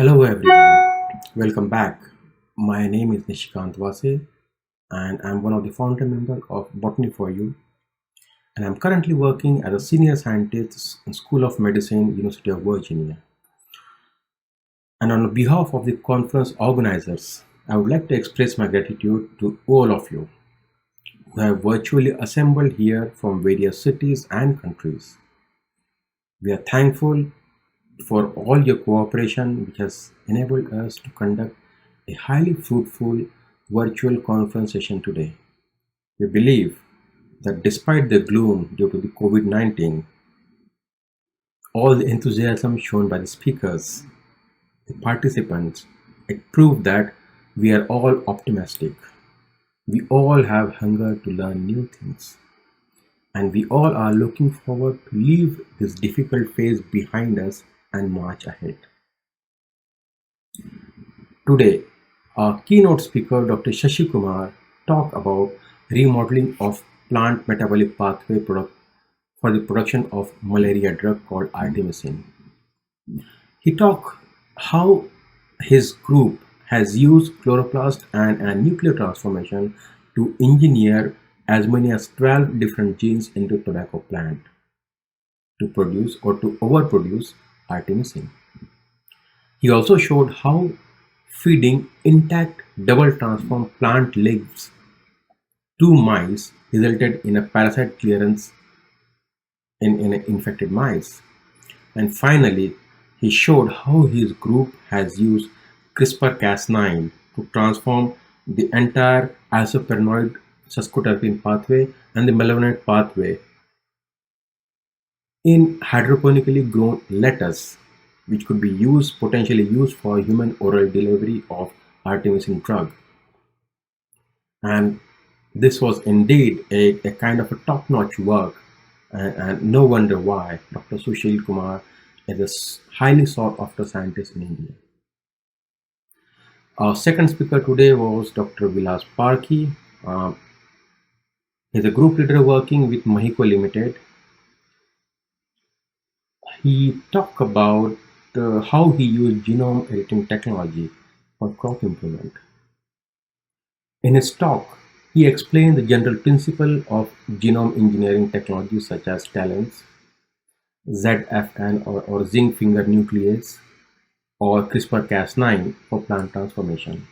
Hello everyone, welcome back. My name is Nishikant Wase and I'm one of the founder members of Botany for You, and I'm currently working as a senior scientist in School of Medicine, University of Virginia. And on behalf of the conference organizers, I would like to express my gratitude to all of you who have virtually assembled here from various cities and countries. We are thankful for all your cooperation, which has enabled us to conduct a highly fruitful virtual conference session today. We believe that despite the gloom due to the COVID-19, all the enthusiasm shown by the speakers, the participants, it proved that we are all optimistic. We all have hunger to learn new things, and we all are looking forward to leave this difficult phase behind us and march ahead. Today, our keynote speaker Dr. Kumar talk about remodeling of plant metabolic pathway product for the production of malaria drug called artemisinin. He talked how his group has used chloroplast and nuclear transformation to engineer as many as 12 different genes into tobacco plant to produce or to overproduce artemisinin. He also showed how feeding intact double transformed plant leaves to mice resulted in a parasite clearance in infected mice. And finally, he showed how his group has used CRISPR-Cas9 to transform the entire isoprenoid sesquiterpene pathway and the malevolent pathway in hydroponically grown lettuce, which could be potentially used for human oral delivery of artemisinin drug. And this was indeed a kind of a top-notch work, and no wonder why Dr. Sunil Kumar is a highly sought-after scientist in India. Our second speaker today was Dr. Vilas Parkhi. He's a group leader working with Mahiko Limited. He talked about how he used genome editing technology for crop improvement. In his talk, he explained the general principle of genome engineering technologies such as TALENs, ZFN or zinc finger nuclease, or CRISPR-Cas9 for plant transformation.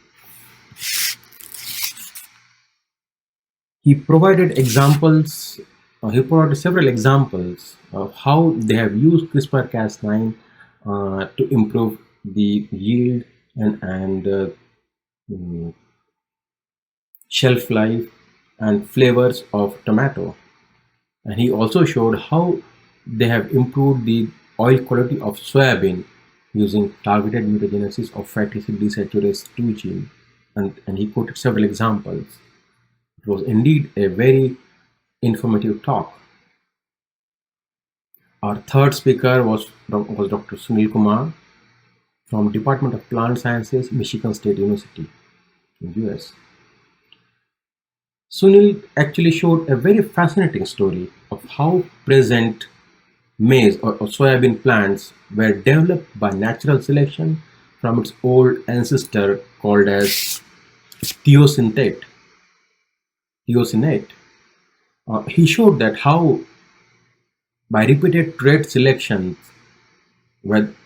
He provided several examples of how they have used CRISPR-Cas9 to improve the yield and shelf life and flavors of tomato. And he also showed how they have improved the oil quality of soybean using targeted mutagenesis of fatty acid desaturase 2 gene. And he quoted several examples. It was indeed a very informative talk. Our third speaker was Dr. Sunil Kumar from Department of Plant Sciences, Michigan State University in US. Sunil actually showed a very fascinating story of how present maize or soybean plants were developed by natural selection from its old ancestor called as theosinate. He showed that how by repeated trait selection,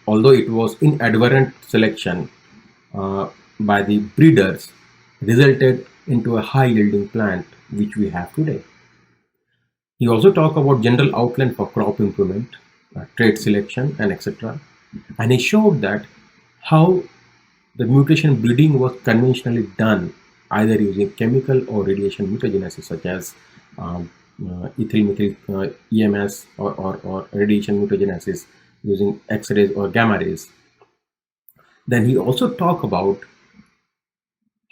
although it was inadvertent selection by the breeders, resulted into a high yielding plant which we have today. He also talked about general outline for crop improvement, trait selection, and etc. And he showed that how the mutation breeding was conventionally done either using chemical or radiation mutagenesis such as ethyl-methyl EMS or radiation mutagenesis using X-rays or gamma rays. Then he also talked about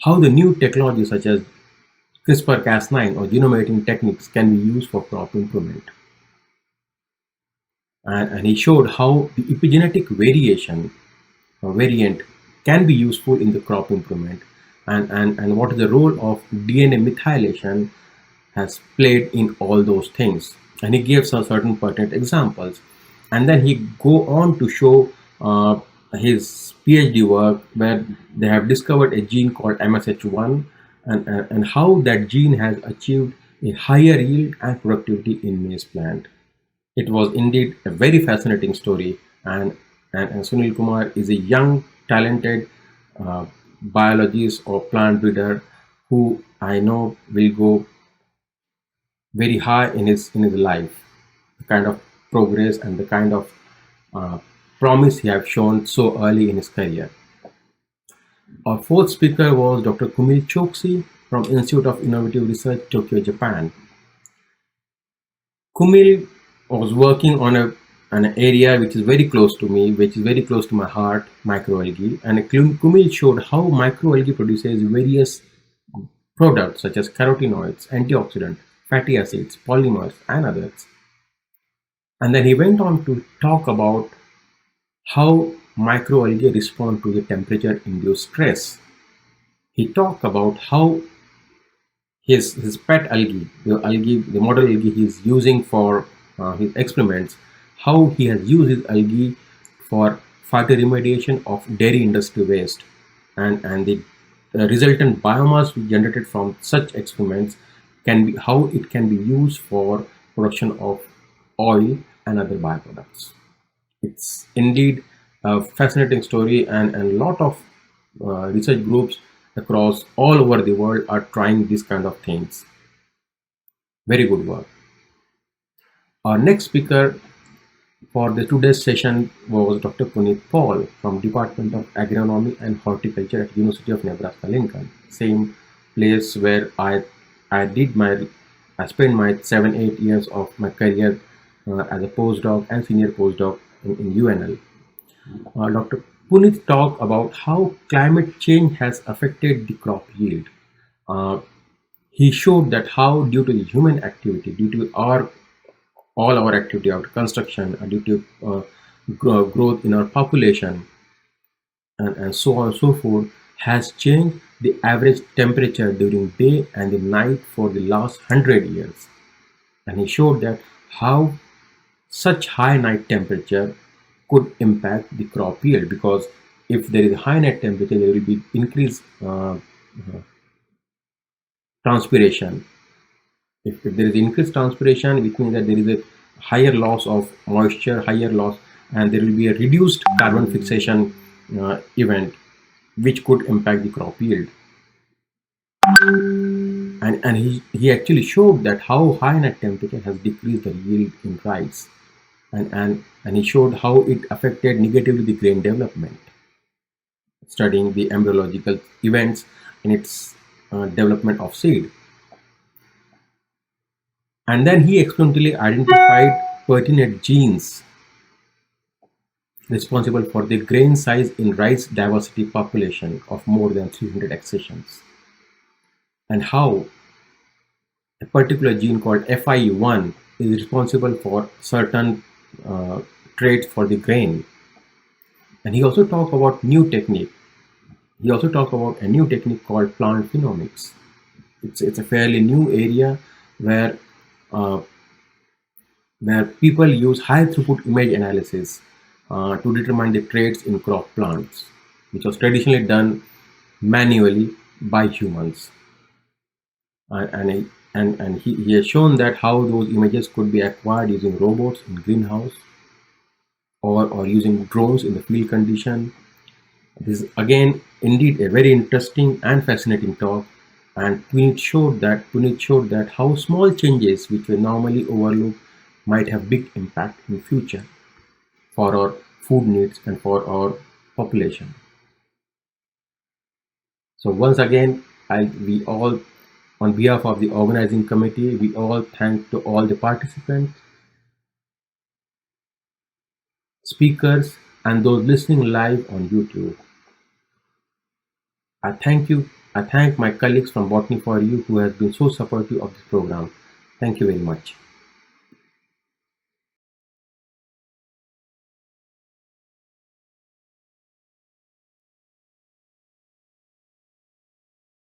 how the new technologies such as CRISPR-Cas9 or genome editing techniques can be used for crop improvement. And he showed how the epigenetic variant can be useful in the crop improvement and what is the role of DNA methylation has played in all those things. And he gives us certain pertinent examples. And then he go on to show his PhD work, where they have discovered a gene called MSH1, and how that gene has achieved a higher yield and productivity in maize plant. It was indeed a very fascinating story, and Sunil Kumar is a young, talented uh, biologist or plant breeder who I know will go very high in his life. The kind of progress and the kind of uh, promise he have shown so early in his career. Our fourth speaker was Dr. Kumi Chokshi from Institute of Innovative Research, Tokyo, Japan. Kumil was working on an area which is very close to me, which is very close to my heart, microalgae. And Kumil showed how microalgae produces various products such as carotenoids, antioxidants, fatty acids, polymers, and others. And then he went on to talk about how microalgae respond to the temperature-induced stress. He talked about how his pet algae, the model algae he's using for his experiments, how he has used his algae for phytoremediation of dairy industry waste, and the resultant biomass generated from such experiments can be how it can be used for production of oil and other byproducts. It's indeed a fascinating story, and a lot of research groups across all over the world are trying these kind of things. Very good work. Our next speaker for the today's session was Dr. Puneet Paul from Department of Agronomy and Horticulture at University of Nebraska-Lincoln, same place where I spent my 7-8 years of my career as a postdoc and senior postdoc in UNL. Dr. Puneet talked about how climate change has affected the crop yield. Uh, he showed that how due to the human activity, due to all our activity, our construction, due to growth in our population, and so on and so forth, has changed the average temperature during day and the night for the last 100 years. And he showed that how such high night temperature could impact the crop yield, because if there is a high night temperature, there will be increased transpiration. If there is increased transpiration, which means that there is a higher loss of moisture, higher loss, and there will be a reduced carbon fixation event, which could impact the crop yield. And he actually showed that how high night temperature has decreased the yield in rice, and he showed how it affected negatively the grain development, studying the embryological events in its development of seed. And then he experimentally identified pertinent genes responsible for the grain size in rice diversity population of more than 300 accessions, and how a particular gene called FIE1 is responsible for certain traits for the grain. And he also talked about new technique. He also talked about a new technique called plant phenomics. It's a fairly new area where uh, where people use high throughput image analysis to determine the traits in crop plants, which was traditionally done manually by humans. And he has shown that how those images could be acquired using robots in greenhouse, or using drones in the field condition. This is again indeed a very interesting and fascinating talk, and Puneet showed that how small changes which we normally overlook might have big impact in future for our food needs and for our population. So once again, we all, on behalf of the organizing committee, we all thank to all the participants, speakers, and those listening live on YouTube. I thank my colleagues from Botany for You who has been so supportive of this program. Thank you very much.